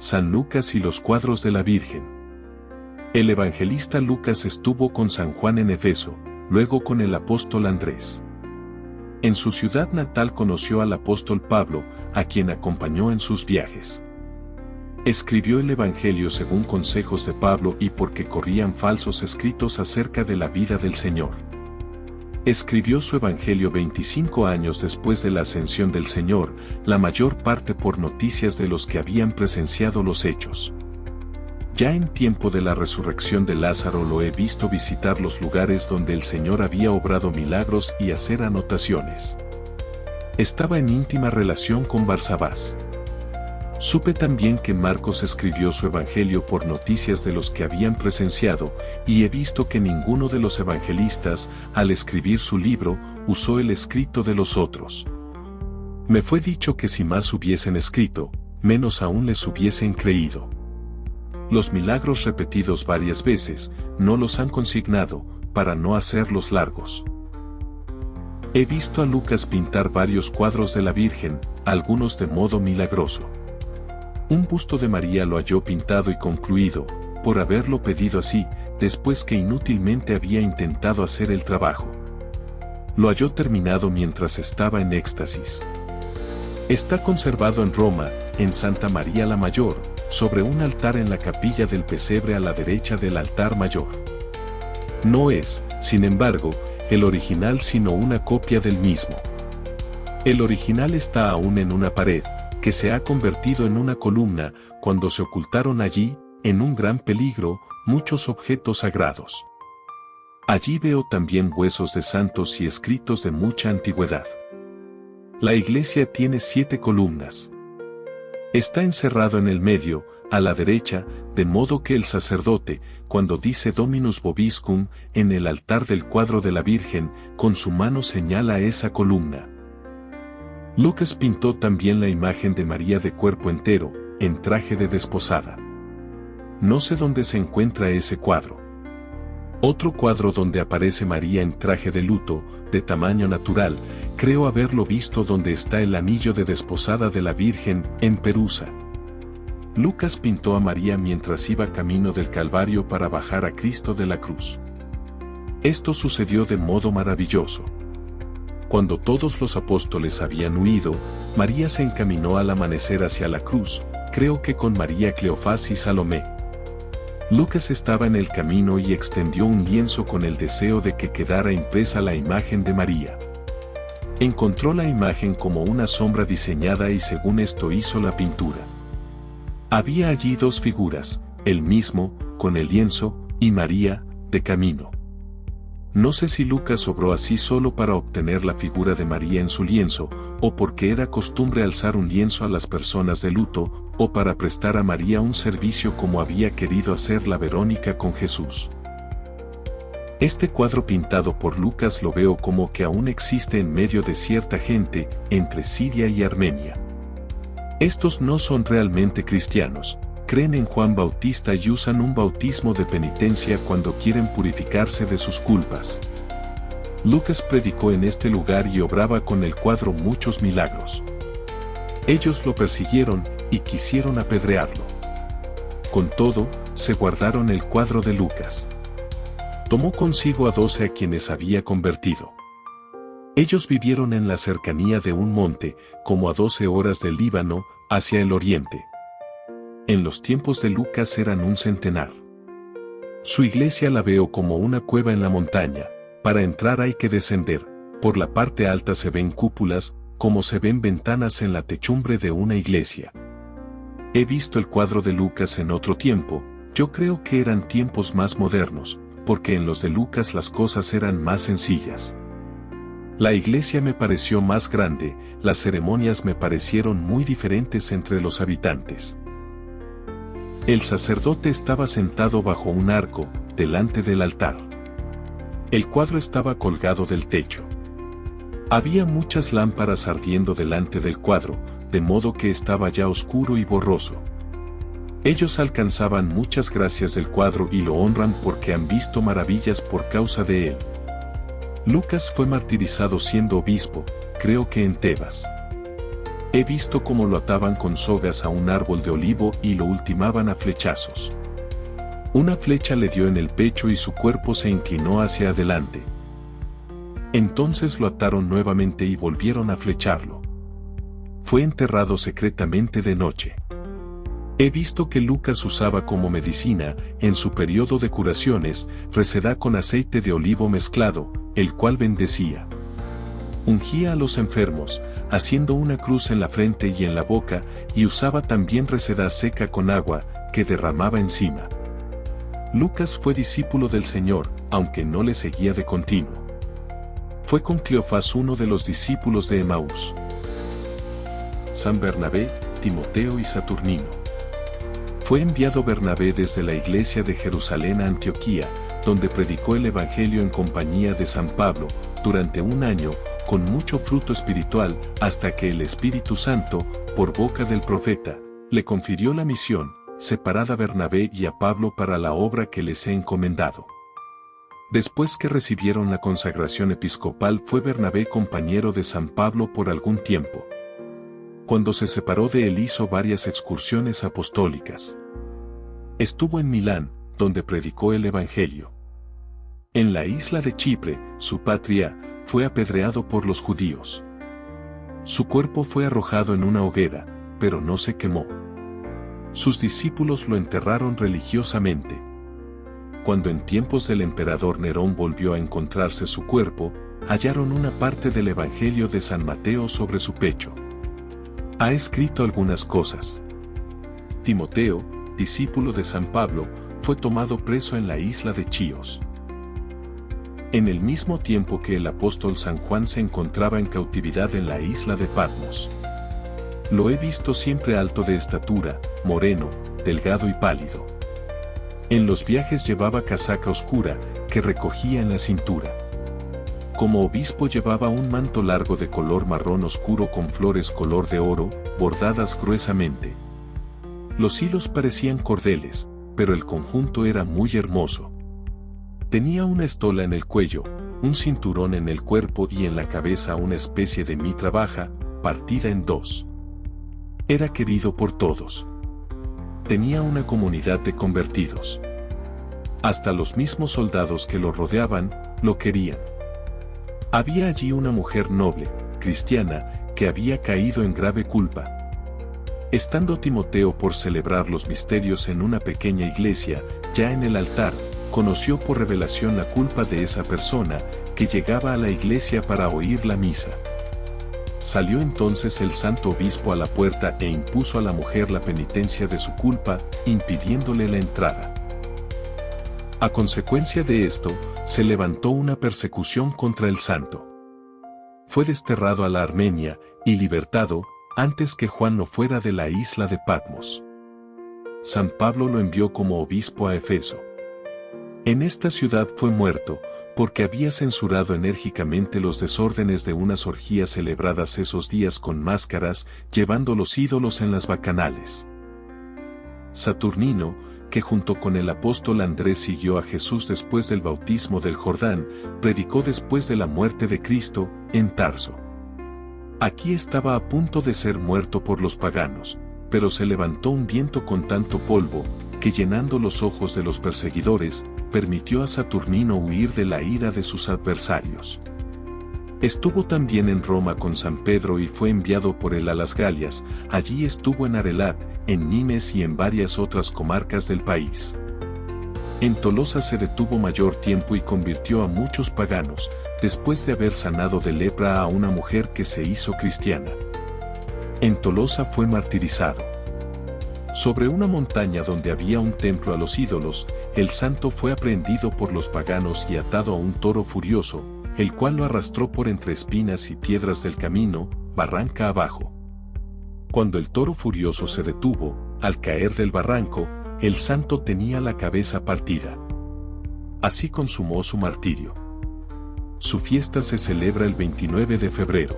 San Lucas y los cuadros de la Virgen. El evangelista Lucas estuvo con San Juan en Efeso, luego con el apóstol Andrés. En su ciudad natal conoció al apóstol Pablo, a quien acompañó en sus viajes. Escribió el Evangelio según consejos de Pablo y porque corrían falsos escritos acerca de la vida del Señor. Escribió su Evangelio 25 años después de la ascensión del Señor, la mayor parte por noticias de los que habían presenciado los hechos. Ya en tiempo de la resurrección de Lázaro lo he visto visitar los lugares donde el Señor había obrado milagros y hacer anotaciones. Estaba en íntima relación con Barsabás. Supe también que Marcos escribió su Evangelio por noticias de los que habían presenciado, y he visto que ninguno de los evangelistas, al escribir su libro, usó el escrito de los otros. Me fue dicho que si más hubiesen escrito, menos aún les hubiesen creído. Los milagros repetidos varias veces, no los han consignado, para no hacerlos largos. He visto a Lucas pintar varios cuadros de la Virgen, algunos de modo milagroso. Un busto de María lo halló pintado y concluido, por haberlo pedido así, después que inútilmente había intentado hacer el trabajo. Lo halló terminado mientras estaba en éxtasis. Está conservado en Roma, en Santa María la Mayor, sobre un altar en la capilla del pesebre a la derecha del altar mayor. No es, sin embargo, el original sino una copia del mismo. El original está aún en una pared, que se ha convertido en una columna, cuando se ocultaron allí, en un gran peligro, muchos objetos sagrados. Allí veo también huesos de santos y escritos de mucha antigüedad. La iglesia tiene 7 columnas. Está encerrado en el medio, a la derecha, de modo que el sacerdote, cuando dice Dominus Vobiscum, en el altar del cuadro de la Virgen, con su mano señala esa columna. Lucas pintó también la imagen de María de cuerpo entero, en traje de desposada. No sé dónde se encuentra ese cuadro. Otro cuadro donde aparece María en traje de luto, de tamaño natural, creo haberlo visto donde está el anillo de desposada de la Virgen, en Perusa. Lucas pintó a María mientras iba camino del Calvario para bajar a Cristo de la cruz. Esto sucedió de modo maravilloso. Cuando todos los apóstoles habían huido, María se encaminó al amanecer hacia la cruz, creo que con María Cleofás y Salomé. Lucas estaba en el camino y extendió un lienzo con el deseo de que quedara impresa la imagen de María. Encontró la imagen como una sombra diseñada y según esto hizo la pintura. Había allí 2 figuras, él mismo, con el lienzo, y María, de camino. No sé si Lucas obró así solo para obtener la figura de María en su lienzo, o porque era costumbre alzar un lienzo a las personas de luto, o para prestar a María un servicio como había querido hacer la Verónica con Jesús. Este cuadro pintado por Lucas lo veo como que aún existe en medio de cierta gente, entre Siria y Armenia. Estos no son realmente cristianos. Creen en Juan Bautista y usan un bautismo de penitencia cuando quieren purificarse de sus culpas. Lucas predicó en este lugar y obraba con el cuadro muchos milagros. Ellos lo persiguieron y quisieron apedrearlo. Con todo, se guardaron el cuadro de Lucas. Tomó consigo a 12 a quienes había convertido. Ellos vivieron en la cercanía de un monte, como a 12 horas del Líbano, hacia el oriente. En los tiempos de Lucas eran un centenar. Su iglesia la veo como una cueva en la montaña. Para entrar hay que descender. Por la parte alta se ven cúpulas, como se ven ventanas en la techumbre de una iglesia. He visto el cuadro de Lucas en otro tiempo. Yo creo que eran tiempos más modernos, porque en los de Lucas las cosas eran más sencillas. La iglesia me pareció más grande, las ceremonias me parecieron muy diferentes entre los habitantes. El sacerdote estaba sentado bajo un arco, delante del altar. El cuadro estaba colgado del techo. Había muchas lámparas ardiendo delante del cuadro, de modo que estaba ya oscuro y borroso. Ellos alcanzaban muchas gracias del cuadro y lo honran porque han visto maravillas por causa de él. Lucas fue martirizado siendo obispo, creo que en Tebas. He visto cómo lo ataban con sogas a un árbol de olivo y lo ultimaban a flechazos. Una flecha le dio en el pecho y su cuerpo se inclinó hacia adelante. Entonces lo ataron nuevamente y volvieron a flecharlo. Fue enterrado secretamente de noche. He visto que Lucas usaba como medicina, en su periodo de curaciones, reseda con aceite de olivo mezclado, el cual bendecía. Ungía a los enfermos, haciendo una cruz en la frente y en la boca, y usaba también reseda seca con agua, que derramaba encima. Lucas fue discípulo del Señor, aunque no le seguía de continuo. Fue con Cleofás uno de los discípulos de Emaús. San Bernabé, Timoteo y Saturnino. Fue enviado Bernabé desde la iglesia de Jerusalén a Antioquía, donde predicó el Evangelio en compañía de San Pablo, durante un año, con mucho fruto espiritual, hasta que el Espíritu Santo, por boca del profeta, le confirió la misión, separada a Bernabé y a Pablo para la obra que les he encomendado. Después que recibieron la consagración episcopal fue Bernabé compañero de San Pablo por algún tiempo. Cuando se separó de él hizo varias excursiones apostólicas. Estuvo en Milán, donde predicó el Evangelio. En la isla de Chipre, su patria, fue apedreado por los judíos. Su cuerpo fue arrojado en una hoguera, pero no se quemó. Sus discípulos lo enterraron religiosamente. Cuando en tiempos del emperador Nerón volvió a encontrarse su cuerpo, hallaron una parte del Evangelio de San Mateo sobre su pecho. Ha escrito algunas cosas. Timoteo, discípulo de San Pablo, fue tomado preso en la isla de Chios. En el mismo tiempo que el apóstol San Juan se encontraba en cautividad en la isla de Patmos. Lo he visto siempre alto de estatura, moreno, delgado y pálido. En los viajes llevaba casaca oscura, que recogía en la cintura. Como obispo llevaba un manto largo de color marrón oscuro con flores color de oro, bordadas gruesamente. Los hilos parecían cordeles, pero el conjunto era muy hermoso. Tenía una estola en el cuello, un cinturón en el cuerpo y en la cabeza una especie de mitra baja, partida en dos. Era querido por todos. Tenía una comunidad de convertidos. Hasta los mismos soldados que lo rodeaban, lo querían. Había allí una mujer noble, cristiana, que había caído en grave culpa. Estando Timoteo por celebrar los misterios en una pequeña iglesia, ya en el altar, conoció por revelación la culpa de esa persona, que llegaba a la iglesia para oír la misa. Salió entonces el santo obispo a la puerta e impuso a la mujer la penitencia de su culpa, impidiéndole la entrada. A consecuencia de esto, se levantó una persecución contra el santo. Fue desterrado a la Armenia, y libertado, antes que Juan no fuera de la isla de Patmos. San Pablo lo envió como obispo a Efeso. En esta ciudad fue muerto, porque había censurado enérgicamente los desórdenes de unas orgías celebradas esos días con máscaras, llevando los ídolos en las bacanales. Saturnino, que junto con el apóstol Andrés siguió a Jesús después del bautismo del Jordán, predicó después de la muerte de Cristo, en Tarso. Aquí estaba a punto de ser muerto por los paganos, pero se levantó un viento con tanto polvo, que llenando los ojos de los perseguidores, permitió a Saturnino huir de la ira de sus adversarios. Estuvo también en Roma con San Pedro y fue enviado por él a las Galias, allí estuvo en Arelat, en Nimes y en varias otras comarcas del país. En Tolosa se detuvo mayor tiempo y convirtió a muchos paganos, después de haber sanado de lepra a una mujer que se hizo cristiana. En Tolosa fue martirizado. Sobre una montaña donde había un templo a los ídolos, el santo fue aprehendido por los paganos y atado a un toro furioso, el cual lo arrastró por entre espinas y piedras del camino, barranca abajo. Cuando el toro furioso se detuvo, al caer del barranco, el santo tenía la cabeza partida. Así consumó su martirio. Su fiesta se celebra el 29 de febrero.